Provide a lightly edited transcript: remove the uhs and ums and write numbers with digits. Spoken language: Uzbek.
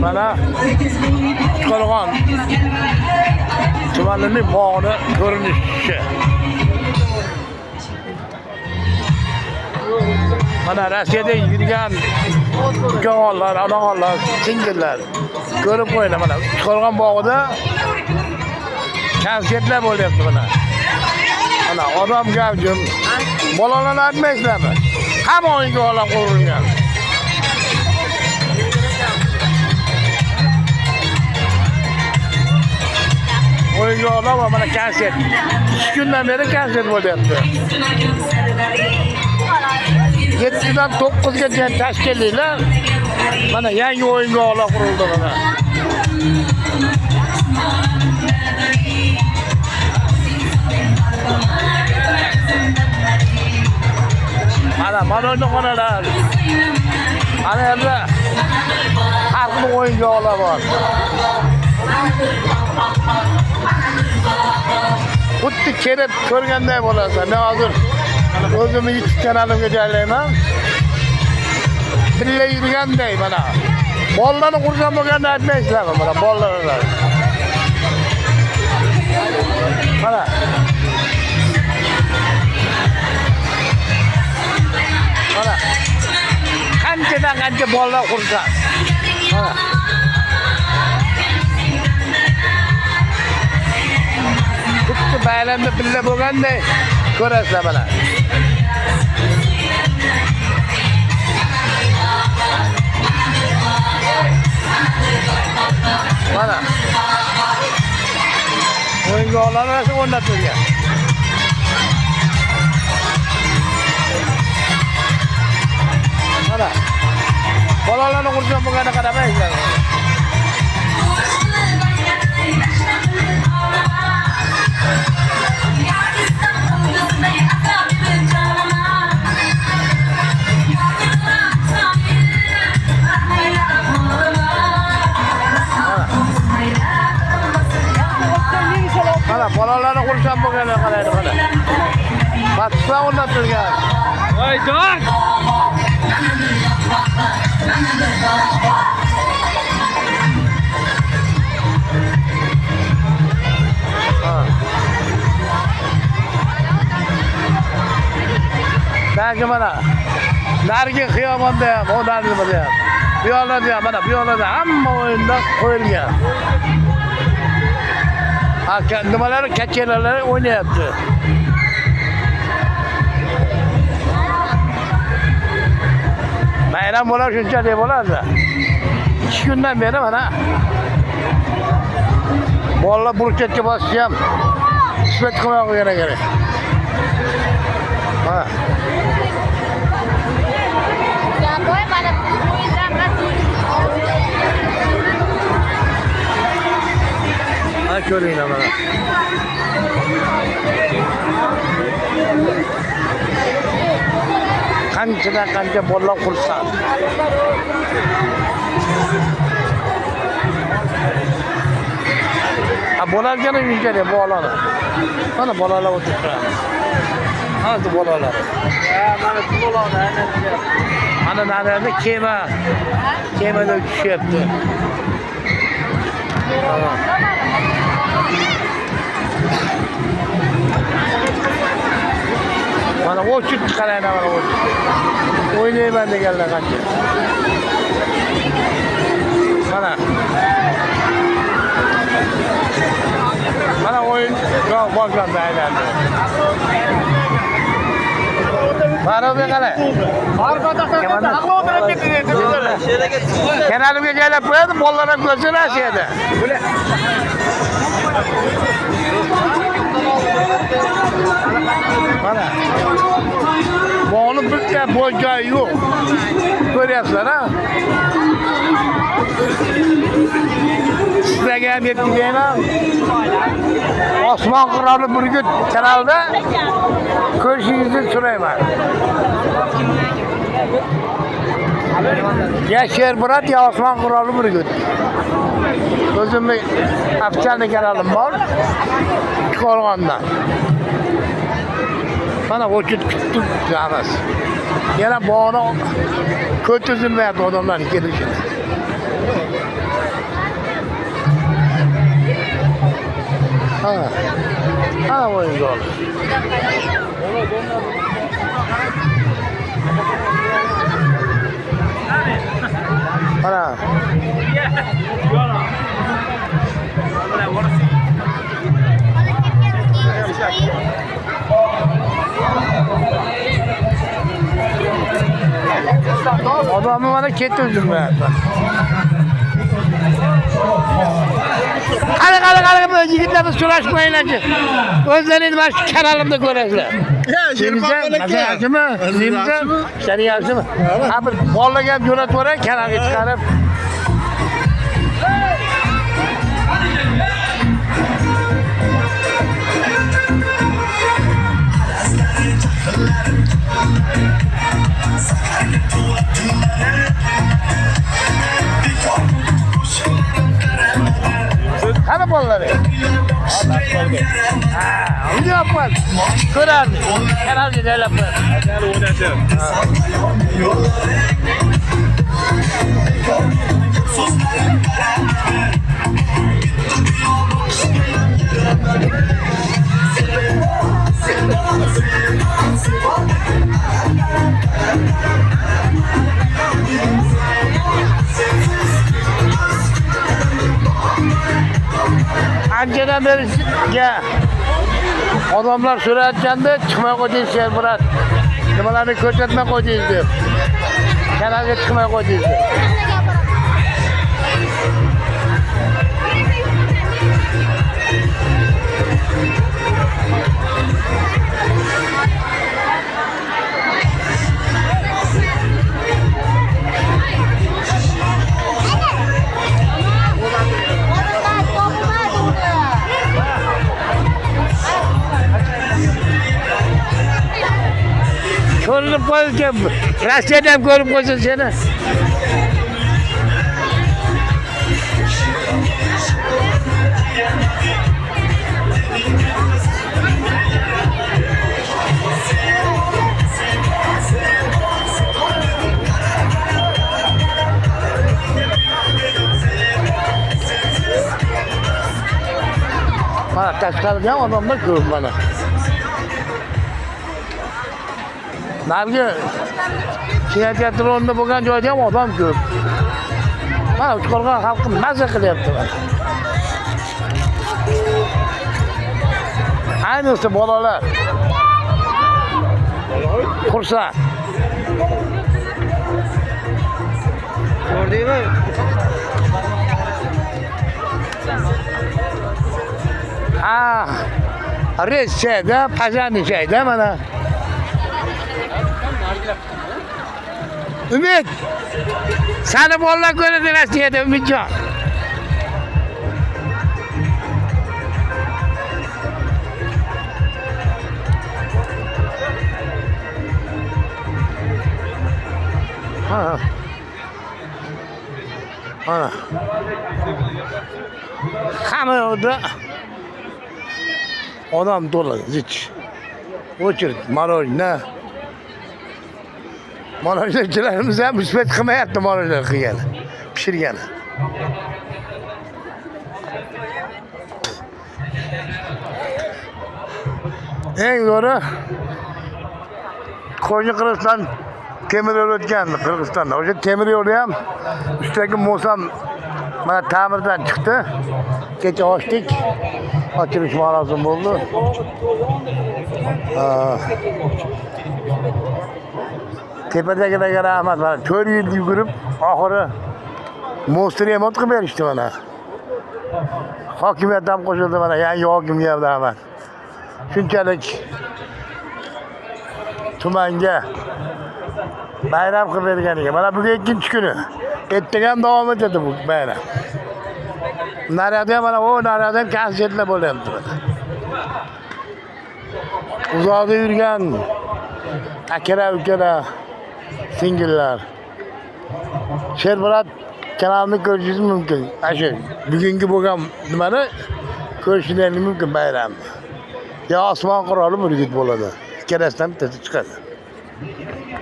Mana Qo'rg'on tumanining bog'ini ko'rinishi. Mana Rossiyada yurgan ukalar, onalar, singillar ko'rib qo'yinglar. Mana Qo'rg'on bog'ida konsertlar bo'lyapti mana. Mana odam gavjum. Bolalarni aytmaysizlarmi? Hamma o'yinga olib qo'yilgan. O'yinga olib mana konsert. 2 kundan beri konsert bo'lyapti. 7dan 9gacha tashkilotlar mana yangi o'yinga olib qurildi mana. Mana xonalar. Ana endi har xil o'yinga olib bor. Xuddi kelib ko'rganday bo'lasiz. Men hozir o'zimni YouTube kanalimga joylayman. Birga yurganday mana. Bolalarni qurgan bo'lganda aytmaysizlarmi? Mana bolalar. Mana qancha bolalar qurgan. Mana xuddi bayramda birga bo'lganday ko'rasizlar mana. Mana o'yinga olamiz o'rnatilgan. Mana bolalarni qurgan bo'lganda qaramaysizlar. Mana bolalarni qurgan bo'lganda qaraydi mana. Batsa o'rnatilgan. Voy do'q! Belki mana narigi xiyobonda ham, o narigida ham. Bu yoqlarda ham mana bu yoqlarda hamma o'yinda qo'yilgan. Nimalar kachelarlar o'ynayapti. Bayram bo'lar shunchalik bo'ladi. 2 kundan beri mana bolalar burchakka bosishni ham svet qilmay qo'ygan kerak. Mana ko'ringlar mana. Qancha bolalar qursa. Bo'largani yurgan bolalar. Mana bolalar o'tiribdi. Mana bu bolalar. Mana bu bolalar. Mana narada kemada tushyapti. Mana o'chib qarayman mana o'chib. O'ynayman deganlar qancha. Mana o'yin boshlandi aylandi. Mana bu qalay? Kanalimga joylab qo'yadi, bolalar ham ko'rsin Rossiyada. Mana bog'ni bitta bo'y joyi yo'q. Ko'ryapsizlar ha? Sizlarga ham yetkazayman. Osmon qiroli Burgut kanalida ko'rishingizni so'rayman. Ya Shermurat ya Osmon qiroli Burgut. O'zimning ofisial kanalim bor. Qo'rg'ondan. Mana o'chib kutdik, Yana bog'ni ko't uzilmayapti odamlarning kelishini. Ha, o'yinga oldi. Mana. Odamni mana ketdi uzilmayapti. Qara yigitlarni so'rashmaylarchi. O'zlaringiz mana shu kanalimda ko'rasizlar. Yaxshimi? Ishlar yaxshimi? Ha bir bolaga ham jo'natib yuboray, kanalga chiqarib. Qani bolalari? Uni yapman. Ko'rardi. Kanalga joylab qo'yadi. Anchadan beri odamlar so'rayotganda chiqmay qo'ydingiz Shermurat. Nimalarni ko'rsatmay qo'ydingiz deb. Kanalga chiqmay qo'ydingiz deb. Ko'rinib qo'ygan. Rossiyada ham ko'rib qo'ysin seni. Mana tashqarida ham odamlar ko'p mana. Nargi teatronda bo'lgan joyda ham odam ko'p. Mana Uchqo'rg'on xalqi mazza qilyapti. Ayniqsa bolalar. Xursand. Ko'rdingmi? Rechada, pajanishayda mana. Umid. Seni bolalar ko'radi Rossiyada Umidjon. Mana. Hamma yoqda odam to'la, zich. O'chirib, marojna. Marojnachilarimiz ham mushbat qilmayapti marojna qilgani, pishirgani. Eng zo'ri Qo'yni-Qirg'iziston temir yo'l o'tgan Qirg'izistonda. O'sha temir yo'li ham ustidagi mosam mana ta'mirdan chiqdi. Kecha ochdik. Ochilish marosimi bo'ldi. Tepadagilarga rahmat. Mana 4 yil yugurib, oxiri most remont qilib berishdi mana. Hokimiyat ham qo'shildi mana, yangi hokimga ham rahmat. Shunchalik tumanga bayram qilib berganiga. Mana bugun 2-kuni. Ertaga ham davom etadi bu bayram. Narada mana o naradan konsertlar bo'lyapti mana. Uzoqda yurgan aka-ukalar, singillar. Shermurat kanalini ko'rishingiz mumkin. Ashu bugungi bo'lgan nimani ko'rishingiz mumkin bayramni. Ya osmon quroli bir yigit bo'ladi. Ikkalasidan bittasi chiqadi.